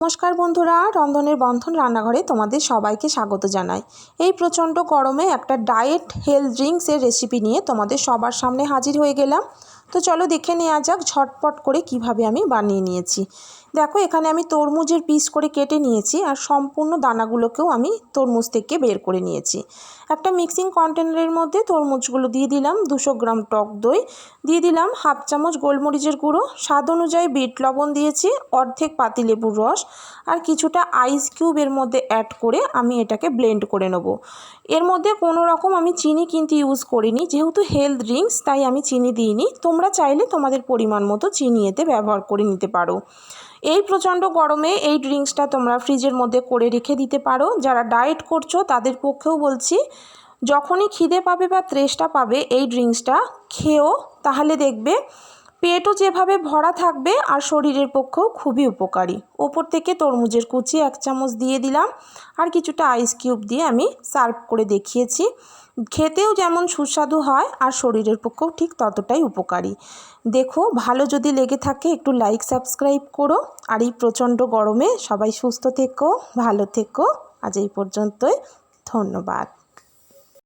নমস্কার বন্ধুরা, রন্ধনের বন্ধন রান্নাঘরে তোমাদের সবাইকে স্বাগত জানাই। এই প্রচণ্ড গরমে একটা ডায়েট হেলথ ড্রিঙ্কসের রেসিপি নিয়ে তোমাদের সবার সামনে হাজির হয়ে গেলাম। তো চলো দেখে নেওয়া যাক ঝটপট করে কিভাবে আমি বানিয়ে নিয়েছি। দেখো, এখানে আমি তরমুজের পিস করে কেটে নিয়েছি আর সম্পূর্ণ দানাগুলোকেও আমি তরমুজ থেকে বের করে নিয়েছি। একটা মিক্সিং কন্টেনারের মধ্যে তরমুজগুলো দিয়ে দিলাম 200 গ্রাম টক দই, দিয়ে দিলাম হাফ চামচ গোলমরিচের গুঁড়ো, স্বাদ অনুযায়ী বিট লবণ দিয়েছি, অর্ধেক পাতিলেবুর রস আর কিছুটা আইস কিউব এর মধ্যে অ্যাড করে আমি এটাকে ব্লেন্ড করে নেব। এর মধ্যে কোনো রকম আমি চিনি কিন্তু ইউজ করিনি, যেহেতু হেলথ ড্রিঙ্কস তাই আমি চিনি দিইনি। তোমরা চাইলে তোমাদের পরিমাণ মতো চিনি এতে ব্যবহার করে নিতে পারো। এই প্রচণ্ড গরমে এই ড্রিঙ্কসটা তোমরা ফ্রিজের মধ্যে করে রেখে দিতে পারো। যারা ডায়েট করছো তাদের পক্ষেও বলছি, যখনই খিদে পাবে বা তৃষ্ণা পাবে এই ড্রিঙ্কসটা খেও, তাহলে দেখবে পেটও যেভাবে ভরা থাকবে আর শরীরের পক্ষেও খুবই উপকারী। ওপর থেকে তরমুজের কুচি 1 চামচ দিয়ে দিলাম আর কিছুটা আইস কিউব দিয়ে আমি সার্ভ করে দেখিয়েছি। খেতেও যেমন সুস্বাদু হয় আর শরীরের পক্ষেও ঠিক ততটাই উপকারী। দেখো, ভালো যদি লেগে থাকে একটু লাইক সাবস্ক্রাইব করো। আর এই প্রচণ্ড গরমে সবাই সুস্থ থেকো, ভালো থেকো। আজ এই পর্যন্তই, ধন্যবাদ।